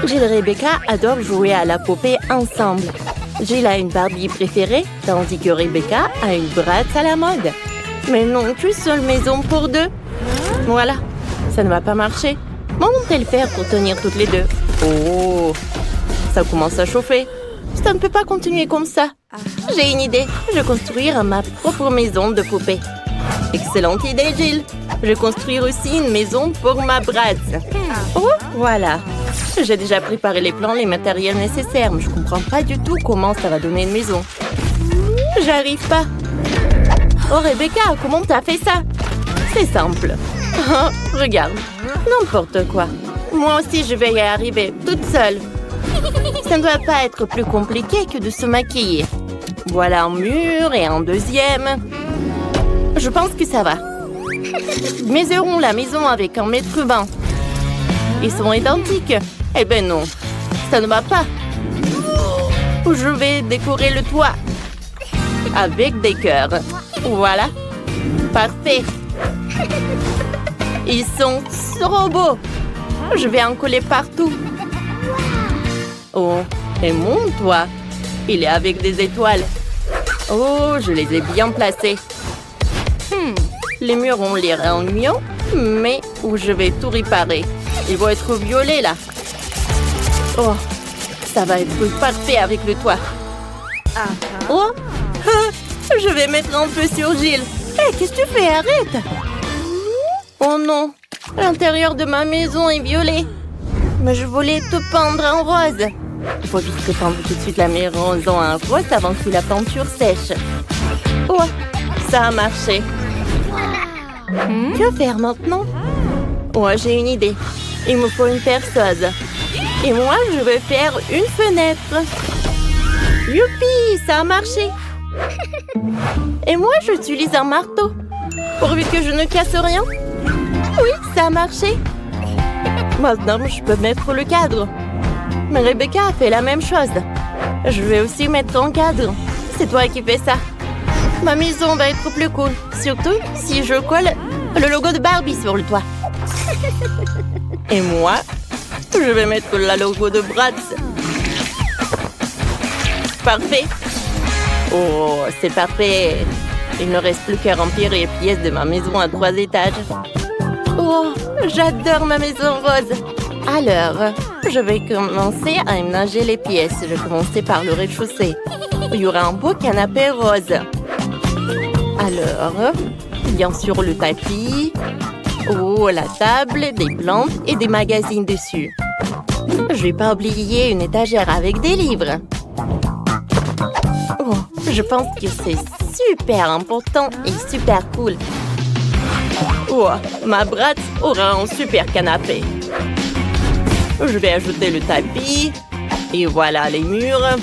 Jill et Rebecca adorent jouer à la poupée ensemble. Jill a une Barbie préférée, tandis que Rebecca a une Bratz à la mode. Mais non, qu'une seule maison pour deux. Voilà, ça ne va pas marcher. Comment vont-elles faire pour tenir toutes les deux? Oh, ça commence à chauffer. Ça ne peut pas continuer comme ça. J'ai une idée. Je vais construire ma propre maison de poupée. Excellente idée, Jill. Je vais construire aussi une maison pour ma Bratz. Oh, voilà. J'ai déjà préparé les plans, les matériels nécessaires, mais je comprends pas du tout comment ça va donner une maison. J'arrive pas. Oh, Rebecca, comment t'as fait ça? C'est simple. Oh, regarde. N'importe quoi. Moi aussi, je vais y arriver, toute seule. Ça ne doit pas être plus compliqué que de se maquiller. Voilà un mur et un deuxième. Je pense que ça va. Mesurons la maison avec 1,20 m. Ils sont identiques. Eh ben non, ça ne va pas. Je vais décorer le toit avec des cœurs. Voilà. Parfait. Ils sont trop beaux. Je vais en coller partout. Oh, et mon toit, il est avec des étoiles. Oh, je les ai bien placés. Les murs ont l'air ennuyants, mais où je vais tout réparer. Ils vont être violets là. Oh, ça va être parfait avec le toit. Oh, je vais mettre un peu sur Jill. Hé, qu'est-ce que tu fais? Arrête! Oh non, l'intérieur de ma maison est violet. Mais je voulais te peindre en rose. Il faut vite te peindre tout de suite la maison en rose avant que la peinture sèche. Oh, ça a marché. Que faire maintenant? Oh, j'ai une idée. Il me faut une perceuse. Et moi, je vais faire une fenêtre. Youpi, ça a marché. Et moi, j'utilise un marteau. Pourvu que je ne casse rien. Oui, ça a marché. Maintenant, je peux mettre le cadre. Mais Rebecca a fait la même chose. Je vais aussi mettre un cadre. C'est toi qui fais ça. Ma maison va être plus cool. Surtout si je colle le logo de Barbie sur le toit. Et moi, je vais mettre le logo de Bratz. Parfait. Oh, c'est parfait. Il ne reste plus qu'à remplir les pièces de ma maison à 3 étages. Oh, j'adore ma maison rose. Alors, je vais commencer à aménager les pièces. Je vais commencer par le rez-de-chaussée. Il y aura un beau canapé rose. Alors, bien sûr le tapis. Oh, la table, des plantes et des magazines dessus. Je vais pas oublier une étagère avec des livres. Oh, je pense que c'est super important et super cool. Oh, ma Bratz aura un super canapé. Je vais ajouter le tapis. Et voilà les murs.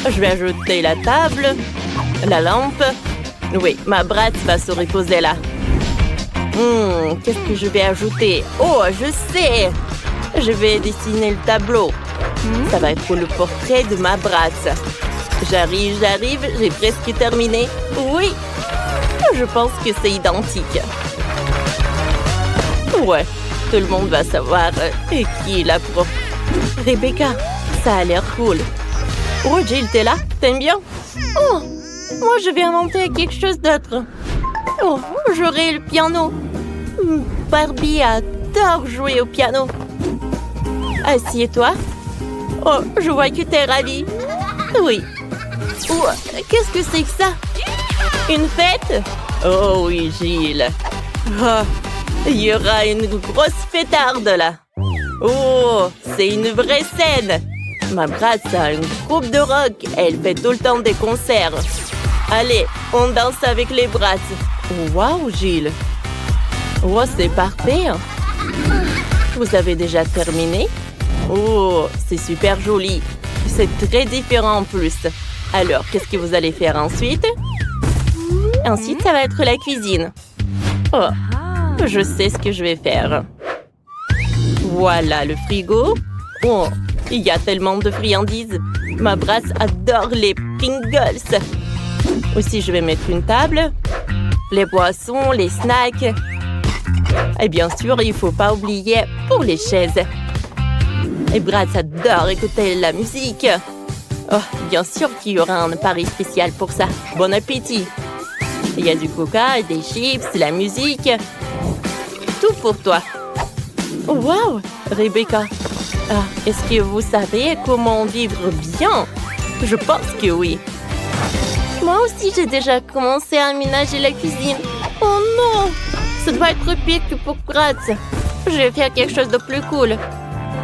Je vais ajouter la table, la lampe. Oui, ma Bratz va se reposer là. Qu'est-ce que je vais ajouter? Oh, je sais! Je vais dessiner le tableau. Ça va être le portrait de ma Bratz. J'arrive, j'ai presque terminé. Oui, je pense que c'est identique. Ouais, tout le monde va savoir qui est la prof. Rebecca, ça a l'air cool. Oh, Jill, t'es là? T'aimes bien? Oh, moi je vais inventer quelque chose d'autre. Oh, j'aurai le piano. Barbie adore jouer au piano. Assieds-toi. Oh, je vois que t'es ravie. Oui. Oh, qu'est-ce que c'est que ça? Une fête? Oh oui, Jill. Oh, il y aura une grosse fêtarde là. Oh, c'est une vraie scène. Ma Bratz a un groupe de rock. Elle fait tout le temps des concerts. Allez, on danse avec les Bratz. Waouh, Jill. Oh, c'est parfait. Vous avez déjà terminé? Oh, c'est super joli. C'est très différent en plus. Alors, qu'est-ce que vous allez faire ensuite? Ensuite, ça va être la cuisine. Oh, je sais ce que je vais faire. Voilà le frigo. Oh, il y a tellement de friandises. Ma Bratz adore les Pringles. Aussi, je vais mettre une table, les boissons, les snacks. Et bien sûr, il ne faut pas oublier pour les chaises. Et Bratz adore écouter la musique. Oh, bien sûr qu'il y aura un appareil spécial pour ça. Bon appétit. Il y a du coca, des chips, la musique. Tout pour toi. Oh, wow, Rebecca. Ah, est-ce que vous savez comment vivre bien? Je pense que oui. Moi aussi, j'ai déjà commencé à aménager la cuisine. Oh non! Ça doit être pire que pour Bratz. Je vais faire quelque chose de plus cool.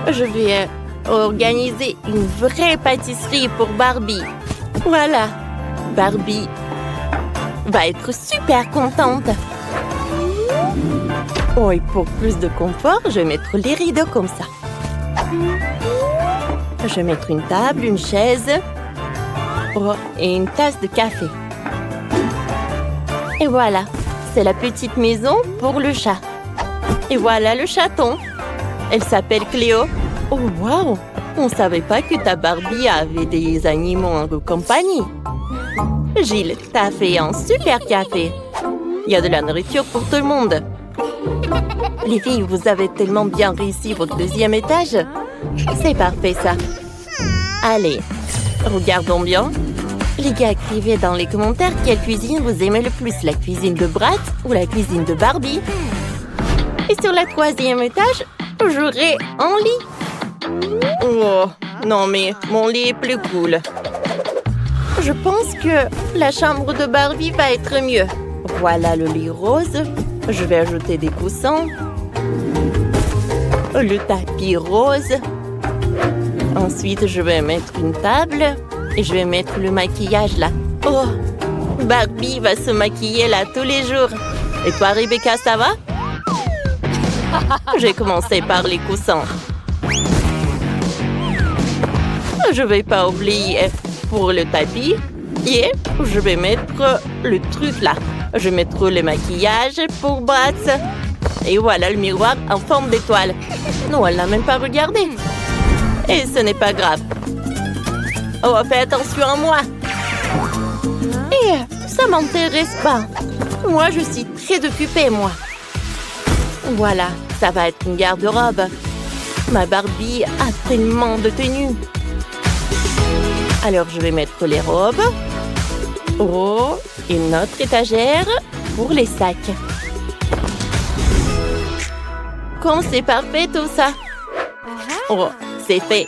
Je vais organiser une vraie pâtisserie pour Barbie. Voilà. Barbie va être super contente. Oh, et pour plus de confort, je vais mettre les rideaux comme ça. Je vais mettre une table, une chaise. Oh, et une tasse de café. Et voilà, c'est la petite maison pour le chat. Et voilà le chaton. Elle s'appelle Cléo. Oh, wow! On ne savait pas que ta Barbie avait des animaux en compagnie. Gilles, t'as fait un super café. Il y a de la nourriture pour tout le monde. Les filles, vous avez tellement bien réussi votre deuxième étage. C'est parfait, ça. Allez, regardons bien. Les gars, écrivez dans les commentaires quelle cuisine vous aimez le plus, la cuisine de Bratz ou la cuisine de Barbie. Et sur le troisième étage, j'aurai un lit. Oh, non mais mon lit est plus cool. Je pense que la chambre de Barbie va être mieux. Voilà le lit rose. Je vais ajouter des coussins. Le tapis rose. Ensuite, je vais mettre une table. Et je vais mettre le maquillage là. Oh, Barbie va se maquiller là tous les jours. Et toi, Rebecca, ça va? J'ai commencé par les coussins. Je vais pas oublier pour le tapis. Et je vais mettre le truc là. Je vais mettre le maquillage pour Bratz. Et voilà le miroir en forme d'étoile. Non, elle n'a même pas regardé. Et ce n'est pas grave. Oh, fais attention à moi. Et ça m'intéresse pas. Moi, je suis très occupée, moi. Voilà, ça va être une garde-robe. Ma Barbie a tellement de tenues. Alors, je vais mettre les robes. Oh, et notre étagère pour les sacs. Comme c'est parfait tout ça. Oh, c'est fait.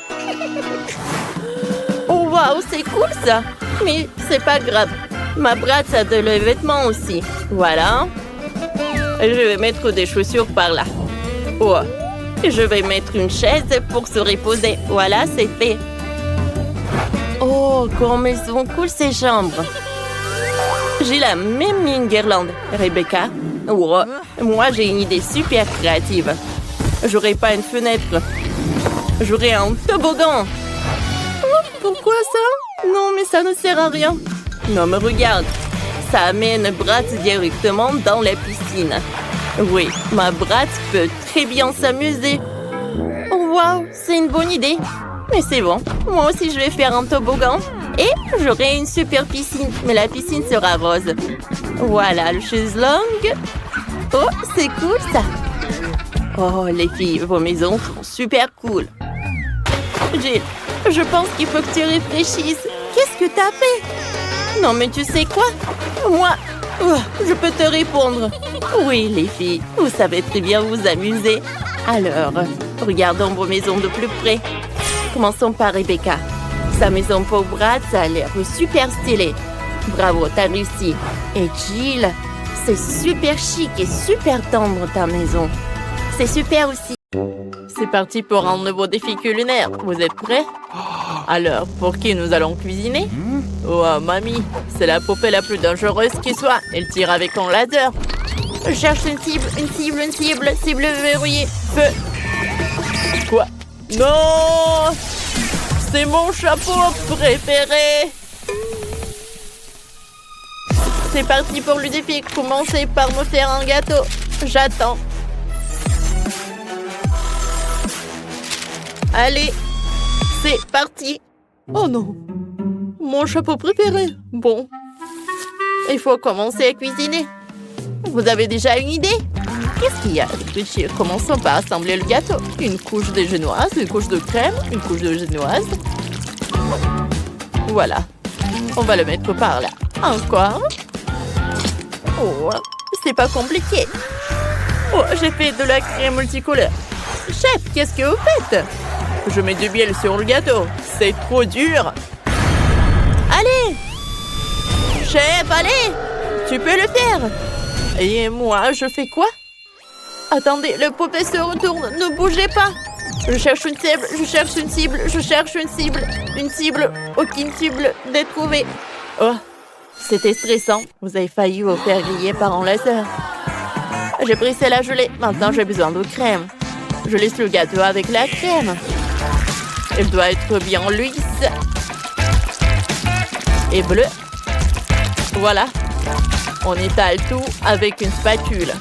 Oh, waouh, c'est cool ça. Mais c'est pas grave. Ma Bratz a de les vêtements aussi. Voilà. Je vais mettre des chaussures par là. Oh, je vais mettre une chaise pour se reposer. Voilà, c'est fait. Oh, comme elles sont cool ces chambres. J'ai la même mis une guirlande, Rebecca. Oh, moi, j'ai une idée super créative. J'aurai pas une fenêtre. J'aurai un toboggan. Oh, pourquoi ça? Non, mais ça ne sert à rien. Non, mais regarde. Ça amène Bratz directement dans la piscine. Oui, ma Bratz peut très bien s'amuser. Oh, waouh, c'est une bonne idée. Mais c'est bon, moi aussi je vais faire un toboggan. Et j'aurai une super piscine, mais la piscine sera rose. Voilà, le chaiselong. Oh, c'est cool ça. Oh, les filles, vos maisons sont super cool. Jill, je pense qu'il faut que tu réfléchisses. Qu'est-ce que t'as fait? Non, mais tu sais quoi? Moi, je peux te répondre. Oui, les filles, vous savez très bien vous amuser. Alors, regardons vos maisons de plus près. Commençons par Rebecca. Sa maison pour Bratz a l'air super stylée. Bravo, t'as réussi. Et Jill, c'est super chic et super tendre ta maison. C'est super aussi. C'est parti pour un nouveau défi culinaire. Vous êtes prêts? Alors, pour qui nous allons cuisiner? Oh, mamie, c'est la poupée la plus dangereuse qui soit. Elle tire avec un laser. Je cherche une cible verrouillée. Feu. Quoi? Non! C'est mon chapeau préféré! C'est parti pour le défi. Commencez par me faire un gâteau. J'attends. Allez, c'est parti. Oh non, mon chapeau préféré. Bon, il faut commencer à cuisiner. Vous avez déjà une idée? Qu'est-ce qu'il y a? Commençons par assembler le gâteau. Une couche de génoise, une couche de crème, une couche de génoise. Voilà. On va le mettre par là. Encore. Oh, c'est pas compliqué. Oh, j'ai fait de la crème multicolore. Chef, qu'est-ce que vous faites? Je mets du miel sur le gâteau. C'est trop dur. Allez! Chef, allez! Tu peux le faire. Et moi, je fais quoi? Attendez, le poupée se retourne. Ne bougez pas. Je cherche une cible, je cherche une cible, je cherche une cible. Une cible, aucune cible n'est trouvée. Oh, c'était stressant. Vous avez failli vous faire griller par un laser. J'ai brisé la gelée. Maintenant, j'ai besoin de crème. Je laisse le gâteau avec la crème. Elle doit être bien lisse. Et bleu. Voilà. On étale tout avec une spatule.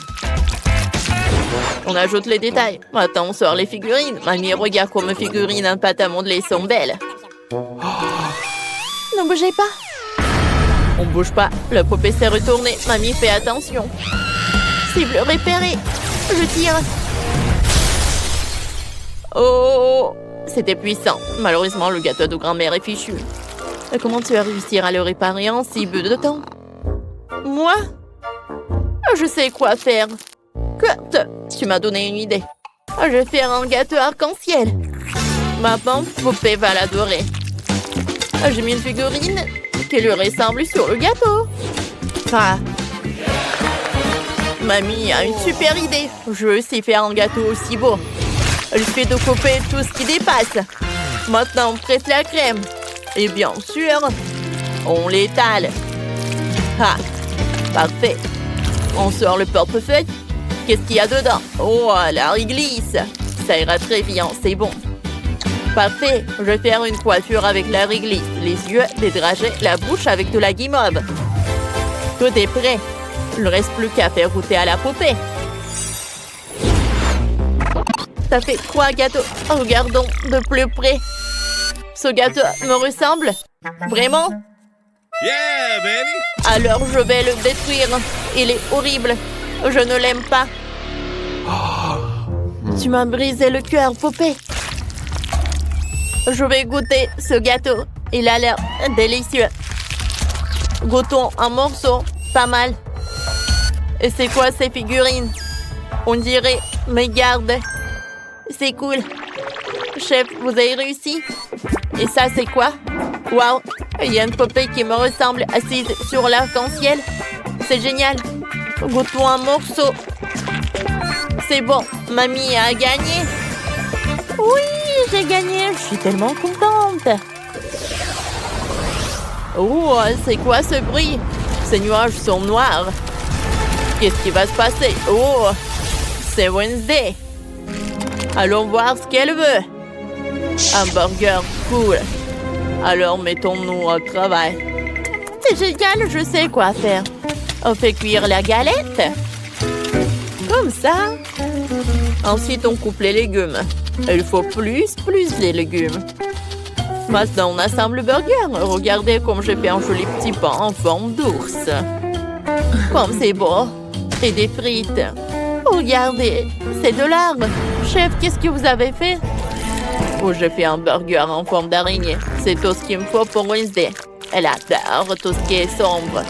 On ajoute les détails. Maintenant, on sort les figurines. Mamie, regarde comme mes figurines en pâte à modeler sont belles. Ne bougez pas. On bouge pas. Le poupée s'est retourné. Mamie, fais attention. Cible repérée. Je tire. Oh, c'était puissant. Malheureusement, le gâteau de grand-mère est fichu. Et comment tu vas réussir à le réparer en si peu de temps? Moi? Je sais quoi faire. Kurt, tu m'as donné une idée. Je vais faire un gâteau arc-en-ciel. Ma pauvre poupée va l'adorer. J'ai mis une figurine qui lui ressemble sur le gâteau. Ah. Mamie a une super idée. Je veux aussi faire un gâteau aussi beau. Je fais de couper tout ce qui dépasse. Maintenant, on presse la crème. Et bien sûr, on l'étale. Ah, parfait. On sort le portefeuille. Qu'est-ce qu'il y a dedans? Oh, la réglisse. Ça ira très bien, c'est bon. Parfait. Je vais faire une coiffure avec la réglisse. Les yeux, des dragées, la bouche avec de la guimauve. Tout est prêt. Il ne reste plus qu'à faire goûter à la poupée. Ça fait 3 gâteaux. Regardons de plus près. Ce gâteau me ressemble? Vraiment? Yeah, baby! Alors je vais le détruire. Il est horrible. Je ne l'aime pas. Tu m'as brisé le cœur, poupée. Je vais goûter ce gâteau. Il a l'air délicieux. Goûtons un morceau. Pas mal. Et c'est quoi ces figurines? On dirait mes gardes. C'est cool. Chef, vous avez réussi? Et ça, c'est quoi? Waouh! Il y a une poupée qui me ressemble assise sur l'arc-en-ciel. C'est génial. Goûtons un morceau. C'est bon. Mamie a gagné. Oui, j'ai gagné. Je suis tellement contente. Oh, c'est quoi ce bruit? Ces nuages sont noirs. Qu'est-ce qui va se passer? Oh, c'est Wednesday. Allons voir ce qu'elle veut. Un burger, cool. Alors mettons-nous au travail. C'est génial, je sais quoi faire. On fait cuire la galette. Comme ça. Ensuite, on coupe les légumes. Il faut plus les légumes. Maintenant, on assemble le burger. Regardez comme j'ai fait un joli petit pain en forme d'ours. Comme c'est beau. Et des frites. Regardez, c'est de l'art. Chef, qu'est-ce que vous avez fait? Oh, j'ai fait un burger en forme d'araignée. C'est tout ce qu'il me faut pour Wednesday. Elle adore tout ce qui est sombre.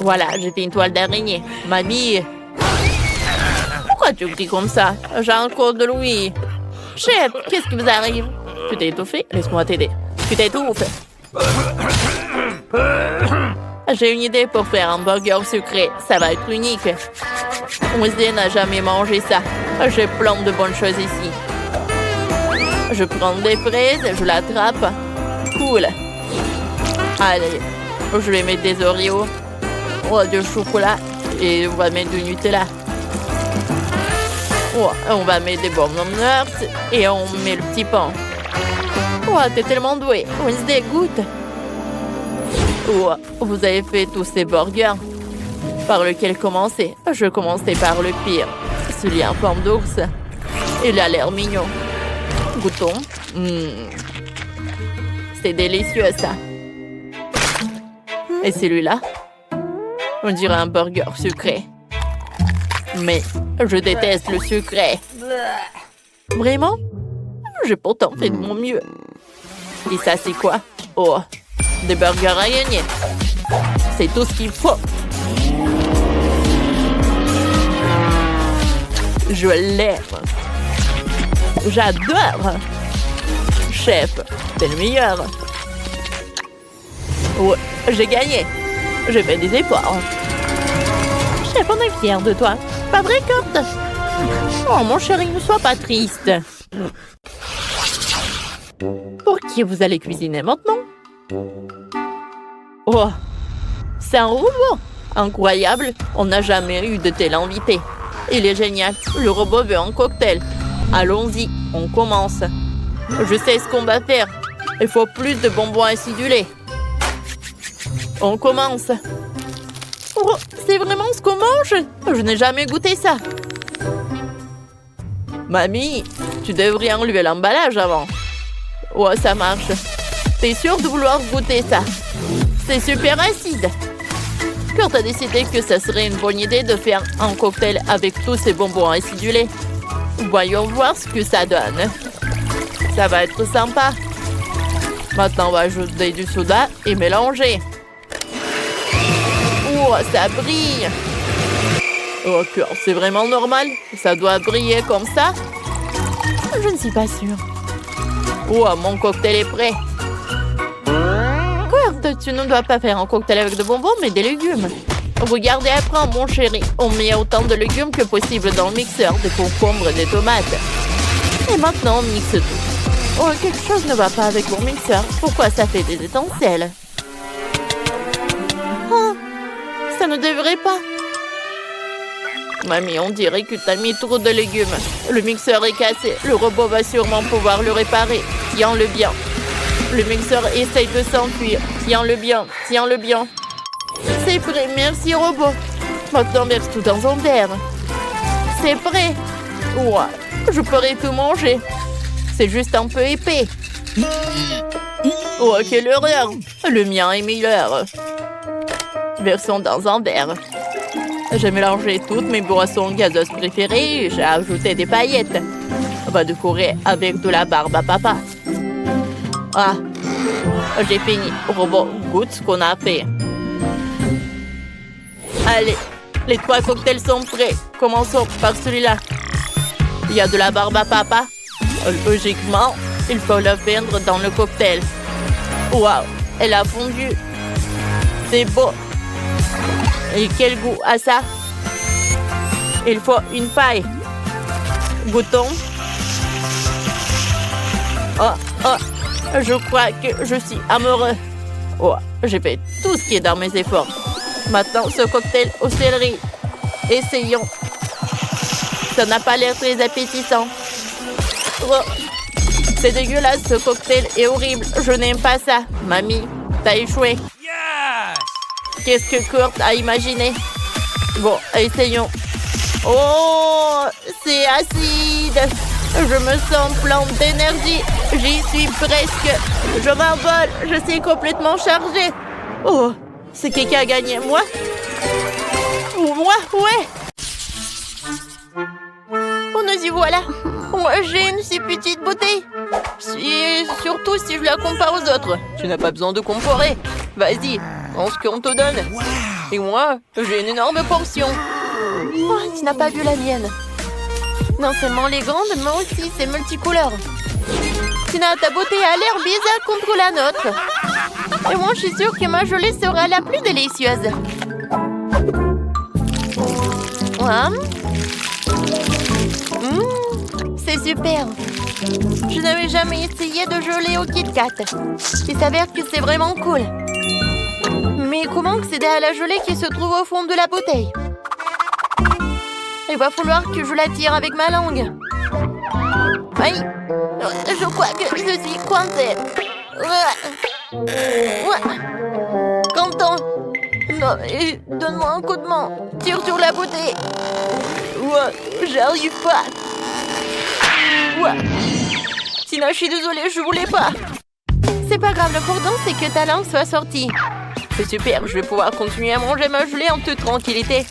Voilà, j'ai fait une toile d'araignée. Mamie. Pourquoi tu cries comme ça? J'ai encore de l'ouïe. Chef, qu'est-ce qui vous arrive? Tu t'es étouffé? Laisse-moi t'aider. Tu t'étouffes. J'ai une idée pour faire un burger sucré. Ça va être unique. Wednesday n'a jamais mangé ça. J'ai plein de bonnes choses ici. Je prends des fraises, je l'attrape. Cool. Allez, je vais mettre des Oreos. Oh, du chocolat. Et on va mettre du Nutella. Oh, on va mettre des bonbons nuts. Et on met le petit pain. Oh, t'es tellement doué. Wednesday, goûte. Oh, vous avez fait tous ces burgers. Par lequel commencer? Je commençais par le pire. Celui en forme d'ours. Il a l'air mignon. Goûtons. C'est délicieux, ça. Et celui-là? On dirait un burger sucré. Mais je déteste le sucré. Vraiment? J'ai pourtant fait de mon mieux. Et ça, c'est quoi? Oh, des burgers rayonnés. C'est tout ce qu'il faut. Je l'aime. J'adore. Chef, t'es le meilleur. Ouais, j'ai gagné. J'ai fait des efforts. Chef, on est fiers de toi. Pas vrai, Kurt? Oh, mon chéri, ne sois pas triste. Pour qui vous allez cuisiner maintenant? Oh, c'est un robot. Incroyable, on n'a jamais eu de tel invité. Il est génial, le robot veut un cocktail. Allons-y, on commence. Je sais ce qu'on va faire. Il faut plus de bonbons acidulés. On commence. Oh, c'est vraiment ce qu'on mange? Je n'ai jamais goûté ça. Mamie, tu devrais enlever l'emballage avant. Ouais, ça marche. T'es sûre de vouloir goûter ça? C'est super acide. Kurt a décidé que ça serait une bonne idée de faire un cocktail avec tous ces bonbons acidulés. Voyons voir ce que ça donne. Ça va être sympa. Maintenant, on va ajouter du soda et mélanger. Oh, ça brille. Oh, Kurt, c'est vraiment normal? Ça doit briller comme ça? Je ne suis pas sûre. Oh, mon cocktail est prêt. Kurt, tu ne dois pas faire un cocktail avec de bonbons, mais des légumes. Regardez après, mon chéri. On met autant de légumes que possible dans le mixeur, des concombres, des tomates. Et maintenant, on mixe tout. Oh, quelque chose ne va pas avec mon mixeur. Pourquoi ça fait des étincelles? Oh, ça ne devrait pas. Mamie, on dirait que t'as mis trop de légumes. Le mixeur est cassé. Le robot va sûrement pouvoir le réparer. Tiens-le bien. Le mixeur essaye de s'enfuir. Tiens-le bien. Tiens-le bien. C'est prêt. Merci, robot. Maintenant, verse tout dans un verre. C'est prêt. Ouah, je pourrais tout manger. C'est juste un peu épais. Oh, quelle horreur. Le mien est meilleur. Versons dans un verre. J'ai mélangé toutes mes boissons gazeuses préférées et j'ai ajouté des paillettes. On va décorer avec de la barbe à papa. Ah, j'ai fini. Robot, goûte ce qu'on a fait. Allez, les 3 cocktails sont prêts. Commençons par celui-là. Il y a de la barbe à papa. Logiquement, il faut le fondre dans le cocktail. Waouh, elle a fondu. C'est beau. Et quel goût a ça? Il faut une paille. Goûtons. Oh, oh, je crois que je suis amoureux. Oh, j'ai fait tout ce qui est dans mes efforts. Maintenant, ce cocktail au céleri. Essayons. Ça n'a pas l'air très appétissant. Oh, c'est dégueulasse, ce cocktail est horrible. Je n'aime pas ça. Mamie, t'as échoué. Qu'est-ce que Kurt a imaginé? Bon, essayons. Oh, c'est acide. Je me sens plein d'énergie. J'y suis presque. Je m'envole. Je suis complètement chargée. Oh, c'est qui a gagné? Moi? Moi, ouais. Oh, nous y voilà. Moi, j'ai une si petite bouteille. Surtout si je la compare aux autres. Tu n'as pas besoin de comparer. Vas-y, prends ce qu'on te donne. Et moi, j'ai une énorme portion. Oh, tu n'as pas vu la mienne. Non seulement les grandes, mais aussi c'est multicouleur. Tina, ta beauté a l'air bizarre contre la nôtre. Et moi, je suis sûre que ma gelée sera la plus délicieuse. C'est super. Je n'avais jamais essayé de gelée au Kit Kat. Il s'avère que c'est vraiment cool. Mais comment accéder à la gelée qui se trouve au fond de la bouteille? Il va falloir que je la tire avec ma langue. Aïe! Je crois que je suis coincée. Quentin! Non, donne-moi un coup de main. Tire sur la bouteille. J'arrive pas. Tina, je suis désolée, je voulais pas. C'est pas grave, l'important c'est que ta langue soit sortie. C'est super, je vais pouvoir continuer à manger ma gelée en toute tranquillité.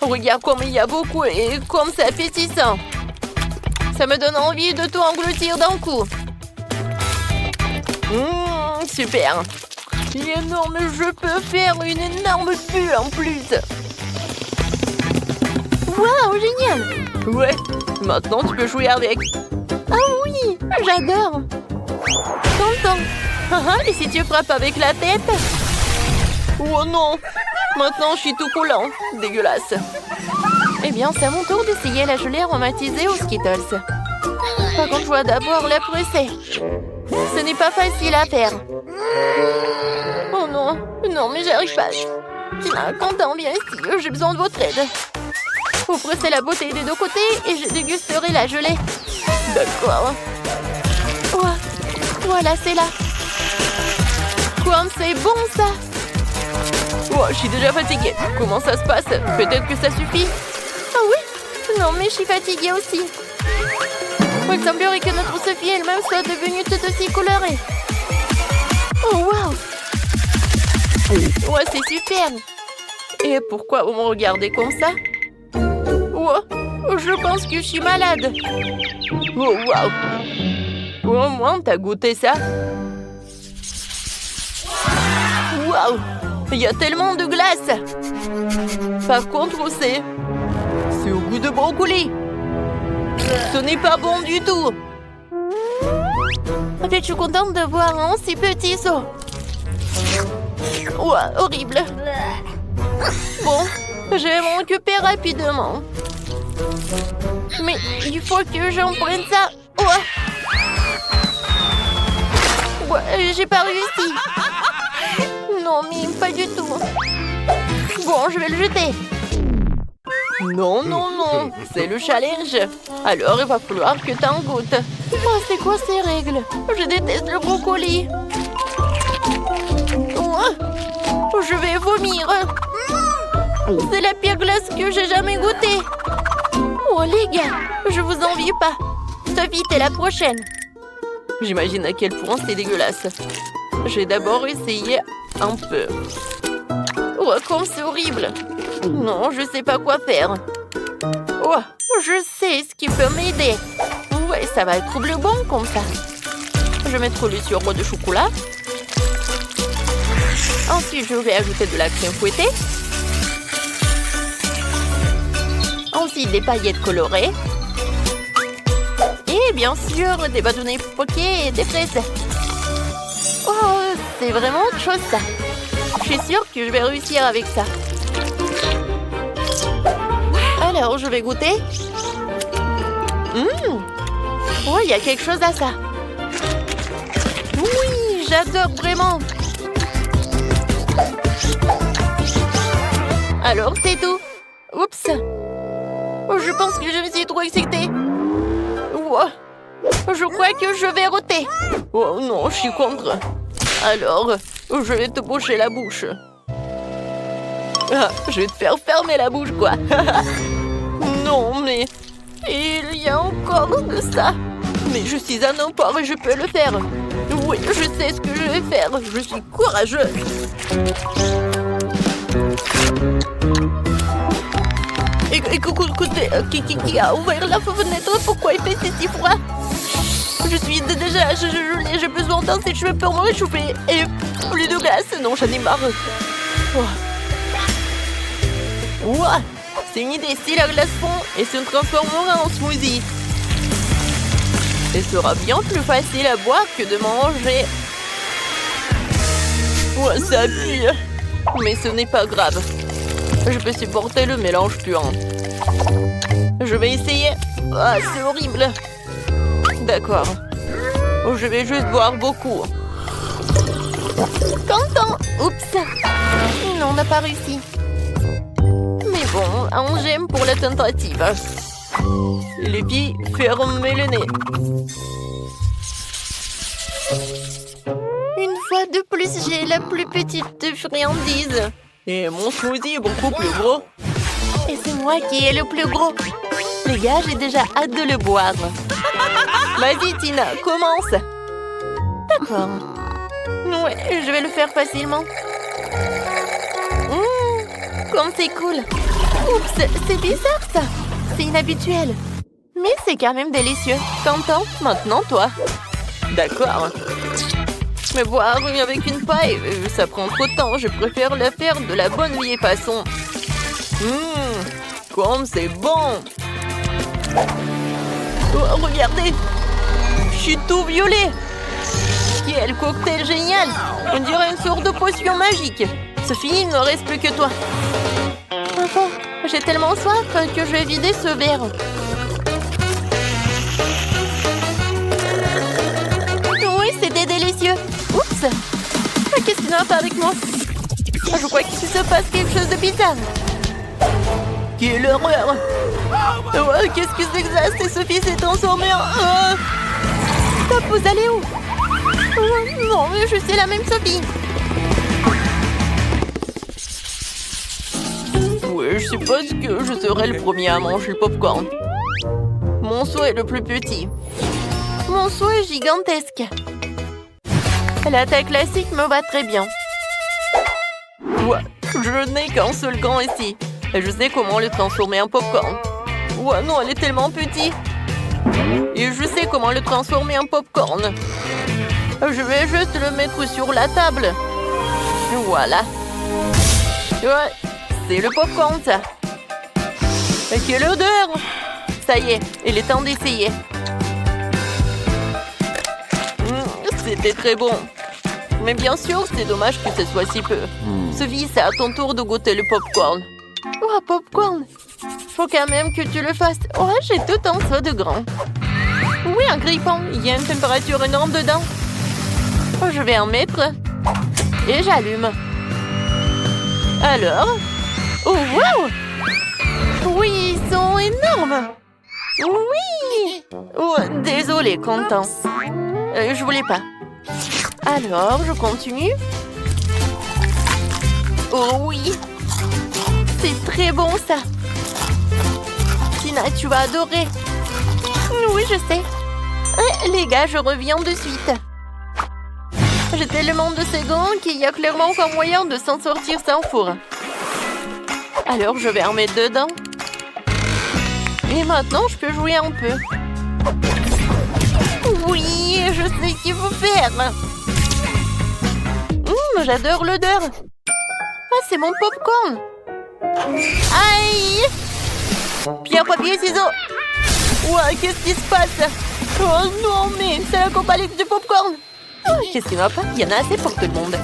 Regarde comme il y a beaucoup et comme c'est appétissant. Ça me donne envie de tout engloutir d'un coup. Super. Il est énorme, je peux faire une énorme bulle en plus. Waouh, génial. Ouais, maintenant tu peux jouer avec. Ah oui, j'adore. Tonton. Et si tu frappes avec la tête? Oh non. Maintenant, je suis tout collant. Dégueulasse. Eh bien, c'est à mon tour d'essayer la gelée aromatisée aux Skittles. Par contre, je dois d'abord la presser. Ce n'est pas facile à faire. Oh non. Non, mais j'arrive pas. Tina, Quentin, viens ici. J'ai besoin de votre aide. Vous pressez la beauté des deux côtés et je dégusterai la gelée. D'accord. Voilà, c'est là. Comme c'est bon, ça. Oh, je suis déjà fatiguée. Comment ça se passe? Peut-être que ça suffit. Ah oui? Non, mais je suis fatiguée aussi. Il semblerait que notre Sophie elle-même soit devenue toute aussi colorée. Oh, waouh! Ouais, c'est super. Et pourquoi vous me regardez comme ça? Oh, je pense que je suis malade. Oh, waouh! Au moins, t'as goûté ça? Waouh! Il y a tellement de glace. Par contre, c'est au goût de brocoli. Ce n'est pas bon du tout. En fait, je suis contente de voir un si petit saut. Ouah, horrible. Bon, je vais m'en occuper rapidement. Mais il faut que j'en prenne ça. Ouais, j'ai pas réussi. Non, mais pas du tout. Bon, je vais le jeter. Non, non, non. C'est le challenge. Alors, il va falloir que t'en goûtes. Oh, c'est quoi ces règles? Je déteste le brocoli. Oh, je vais vomir. C'est la pire glace que j'ai jamais goûtée. Oh, les gars, je vous envie pas. Sophie, t'es la prochaine. J'imagine à quel point c'est dégueulasse. J'ai d'abord essayé un peu. Oh, comme c'est horrible. Non, je sais pas quoi faire. Oh, je sais ce qui peut m'aider. Ouais, ça va être bleu bon comme ça. Je vais mettre le sirop de chocolat. Ensuite, je vais ajouter de la crème fouettée. Ensuite, des paillettes colorées. Et bien sûr, des bâtonnets poqués et des fraises. Oh, c'est vraiment autre chose ça. Je suis sûre que je vais réussir avec ça. Alors, je vais goûter. Oh, il y a quelque chose à ça. Oui, j'adore vraiment. Alors, c'est tout. Oups. Oh, je pense que je suis trop excitée. Oh, je crois que je vais roter. Oh non, je suis contre. Alors, je vais te boucher la bouche. Ah, je vais te faire fermer la bouche, quoi. Non, mais il y a encore de ça. Mais je suis un emport et je peux le faire. Oui, je sais ce que je vais faire. Je suis courageux. Écoutez, qui a ouvert la fenêtre? Pourquoi il fait si froid? Je suis déjà gelée, j'ai besoin d'un sèche-cheveux pour me réchauffer. Et plus de glace, non, j'en ai marre. Ouah, c'est une idée, si la glace fond et se transformera en smoothie. Ce sera bien plus facile à boire que de manger. Ouah, ça pue. Mais ce n'est pas grave. Je peux supporter le mélange puant. Je vais essayer. Ah, c'est horrible. D'accord. Je vais juste boire beaucoup. Quentin! Oups! Non, on n'a pas réussi. Mais bon, un j'aime pour la tentative. Les filles, fermez le nez. Une fois de plus, j'ai la plus petite friandise. Et mon smoothie est beaucoup plus gros. Et c'est moi qui ai le plus gros. Les gars, j'ai déjà hâte de le boire. Vas-y, Tina, commence. D'accord. Ouais, je vais le faire facilement. Comme c'est cool. Oups, c'est bizarre ça. C'est inhabituel. Mais c'est quand même délicieux. T'entends? Maintenant, toi. D'accord. Mais boire avec une paille, ça prend trop de temps. Je préfère le faire de la bonne vieille façon. Comme c'est bon. Oh, regardez. Je suis tout violet. Quel cocktail génial. On dirait une sorte de potion magique. Sophie, il ne reste plus que toi. Enfin, j'ai tellement soif que je vais vider ce verre. Oui, c'était délicieux. Oups! Qu'est-ce qui ne va pas avec moi? Je crois qu'il se passe quelque chose de bizarre. Quelle horreur! Qu'est-ce que c'est que ça? C'est Sophie s'est transformée en... Top, vous allez où? Non, je suis la même Sophie. Oui, je suppose que je serai le premier à manger le popcorn. Mon souhait est le plus petit. Mon souhait est gigantesque. La taille classique me va très bien. Ouais, je n'ai qu'un seul gant ici. Et je sais comment le transformer en popcorn. Ouais, non, elle est tellement petite. Et je sais comment le transformer en popcorn. Je vais juste le mettre sur la table. Voilà. Ouais, c'est le popcorn, ça. Quelle odeur! Ça y est, il est temps d'essayer. C'était très bon. Mais bien sûr, c'est dommage que ce soit si peu. Sophie, c'est à ton tour de goûter le popcorn. Oh, popcorn! Faut quand même que tu le fasses. Oh, j'ai tout un seau de grand. Oui, un grille-pain. Il y a une température énorme dedans. Oh, je vais en mettre. Et j'allume. Alors? Oh, wow! Oui, ils sont énormes! Oui! Oh, désolé, content. Je voulais pas. Alors, je continue. Oh oui! C'est très bon, ça! Tina, tu vas adorer! Oui, je sais. Les gars, je reviens de suite. J'ai tellement de ces gants qu'il y a clairement aucun moyen de s'en sortir sans four. Alors, je vais en mettre dedans. Et maintenant, je peux jouer un peu. Oui, je sais ce qu'il faut faire. J'adore l'odeur. Ah, c'est mon popcorn. Aïe! Pierre, papier, ciseaux. Ouais, qu'est-ce qui se passe? Oh non, mais c'est la compagnie du popcorn. Qu'est-ce qui va pas? Il y en a assez pour tout le monde.